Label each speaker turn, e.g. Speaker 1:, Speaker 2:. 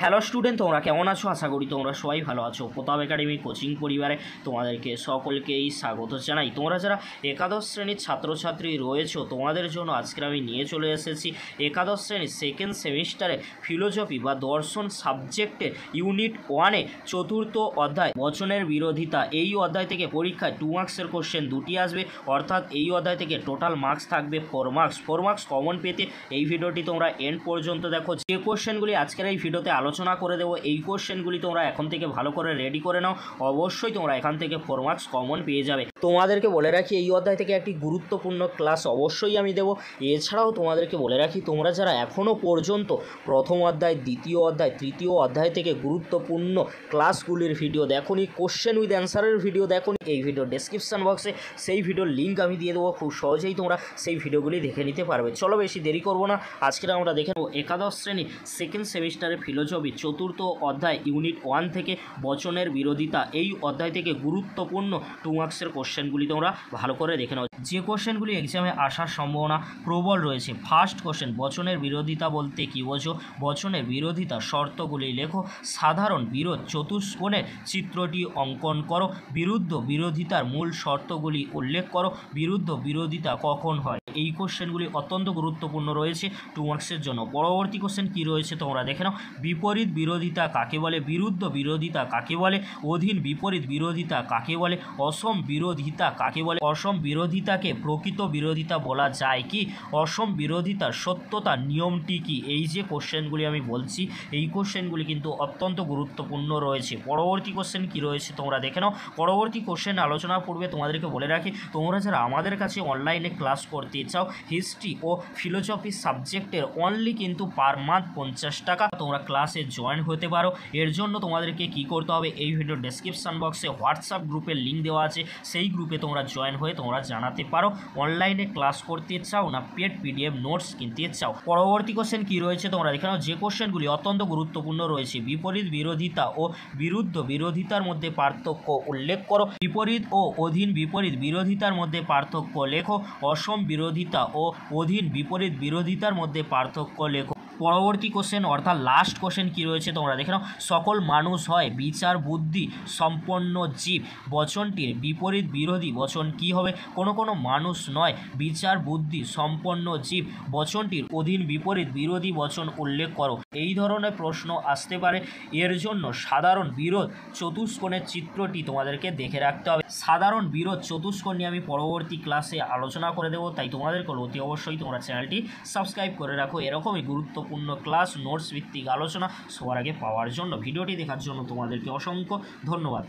Speaker 1: Hello student, তোমরা কেমন আছো? আশা করি তোমরা সবাই ভালো আছো। প্রতাপ একাডেমি কোচিং পরিবারে তোমাদেরকে সকলকেই স্বাগত জানাই। তোমরা যারা একাদশ শ্রেণীর ছাত্রছাত্রী রয়েছো, তোমাদের জন্য আজকে আমি নিয়ে চলে এসেছি একাদশ শ্রেণীর সেকেন্ড সেমিস্টারে ফিলোসফি বা দর্শন সাবজেক্টের ইউনিট 1-এ চতুর্থ অধ্যায় বচনের বিরোধিতা। এই অধ্যায় থেকে পরীক্ষায় 2 মার্কসের কোশ্চেন দুটি আসবে, অর্থাৎ এই অধ্যায় থেকে টোটাল মার্কস থাকবে 4 মার্কস। 4 মার্কস কমন পেতে এই ভিডিওটি তোমরা এন্ড পর্যন্ত দেখো। যে কোশ্চেনগুলি আজকের এই ভিডিওতে আলোচনা করে দেবো, এই কোশ্চেনগুলি তোমরা এখন থেকে ভালো করে রেডি করে নাও। অবশ্যই তোমরা এখান থেকে 4 মার্কস কমন পেয়ে যাবে। তোমাদেরকে বলে রাখি, এই অধ্যায় থেকে একটি গুরুত্বপূর্ণ ক্লাস অবশ্যই আমি দেবো। এছাড়াও তোমাদেরকে বলে রাখি, তোমরা যারা এখনও পর্যন্ত প্রথম অধ্যায়, দ্বিতীয় অধ্যায়, তৃতীয় অধ্যায় থেকে গুরুত্বপূর্ণ ক্লাসগুলির ভিডিও দেখোনি, কোশ্চেন উইথ অ্যান্সারের ভিডিও দেখোনি, এই ভিডিও ডেসক্রিপশন বক্সে সেই ভিডিওর লিঙ্ক আমি দিয়ে দেবো। খুব সহজেই তোমরা সেই ভিডিওগুলি দেখে নিতে পারবে। চলো বেশি দেরি করবো না, আজকে আমরা দেখে নেব একাদশ শ্রেণী সেকেন্ড সেমিস্টারে ফিলোসফি চতুর্থ অধ্যায় ইউনিট 1 থেকে বচনের বিরোধিতা। এই অধ্যায় থেকে গুরুত্বপূর্ণ 2 মার্কসের কোশ্চেনগুলি তোমরা ভালো করে দেখে নাও, যে কোশ্চেনগুলি এক্সামে আসার সম্ভাবনা প্রবল রয়েছে। ফার্স্ট কোশ্চেন, বচনের বিরোধিতা বলতে কী বোঝো? বচনের বিরোধিতা শর্তগুলি লেখো। সাধারণ বিরোধ চতুষ্কোণের চিত্রটি অঙ্কন করো। বিরুদ্ধ বিরোধিতার মূল শর্তগুলি উল্লেখ করো। বিরুদ্ধ বিরোধিতা কখন হয়? এই কোশ্চেনগুলি অত্যন্ত গুরুত্বপূর্ণ রয়েছে 2 মার্কসের জন্য। পরবর্তী কোশ্চেন কী রয়েছে তোমরা দেখে নাও। বিপরীত বিরোধিতা কাকে বলে? বিরুদ্ধ বিরোধিতা কাকে বলে? অধীন বিপরীত বিরোধিতা কাকে বলে? অসম বিরোধিতা কাকে বলে? অসম বিরোধিতাকে প্রকৃত বিরোধিতা বলা যায় কি? অসম বিরোধিতার সত্যতার নিয়মটি কি? এই যে কোশ্চেনগুলি আমি বলছি, এই কোশ্চেনগুলি কিন্তু অত্যন্ত গুরুত্বপূর্ণ রয়েছে। পরবর্তী কোশ্চেন কী রয়েছে তোমরা দেখে নাও। পরবর্তী কোশ্চেন আলোচনার পূর্বে তোমাদেরকে বলে রাখি, তোমরা যারা আমাদের কাছে অনলাইনে ক্লাস করতে চাও হিস্ট্রি ও ফিলোসফি সাবজেক্টের, অনলি কিন্তু পার মান্থ 50 টাকা তোমরা ক্লাসে জয়েন হতে পারো। এর জন্য তোমাদেরকে কি করতে হবে, এই ভিডিও ডেসক্রিপশন বক্সে হোয়াটসঅ্যাপ গ্রুপের লিঙ্ক দেওয়া আছে, সেই গ্রুপে তোমরা জয়েন হয়ে তোমরা জানাতে পারো অনলাইনে ক্লাস করতে চাও না পেড পিডিএফ নোটস কিনতে চাও। পরবর্তী কোশ্চেন কি রয়েছে তোমরা দেখে নাও, যে কোশ্চেনগুলি অত্যন্ত গুরুত্বপূর্ণ রয়েছে। বিপরীত বিরোধিতা ও বিরুদ্ধ বিরোধিতার মধ্যে পার্থক্য উল্লেখ করো। বিপরীত ও অধীন বিপরীত বিরোধিতার মধ্যে পার্থক্য লেখো। অসম বিরোধিতা ও অধীন বিপরীত বিরোধিতার মধ্যে পার্থক্য লেখো। পরবর্তী কোশ্চেন অর্থাৎ লাস্ট কোশ্চেন কী রয়েছে তোমরা দেখে নাও। সকল মানুষ হয় বিচার বুদ্ধি সম্পন্ন জীব। বচনটির বিপরীত বিরোধী বচন কি হবে? কোনো মানুষ নয়, বিচার বুদ্ধি সম্পন্ন জীব। বচনটির অধীন বিপরীত বিরোধী বচন উল্লেখ করো। এই ধরনের প্রশ্ন আসতে পারে। এর জন্য সাধারণ বিরোধ চতুষ্কোণের চিত্রটি তোমাদেরকে দেখে রাখতে হবে। সাধারণ বিরোধ চতুষ্কোণ নিয়ে আমি পরবর্তী ক্লাসে আলোচনা করে দেবো, তাই তোমাদেরকে অতি অবশ্যই তোমরা চ্যানেলটি সাবস্ক্রাইব করে রাখো। এরকমই গুরুত্বপূর্ণ ক্লাস নোটস ভিত্তিক আলোচনা সবার আগে পাওয়ার জন্য ভিডিওটি দেখার জন্য তোমাদেরকে অসংখ্য ধন্যবাদ।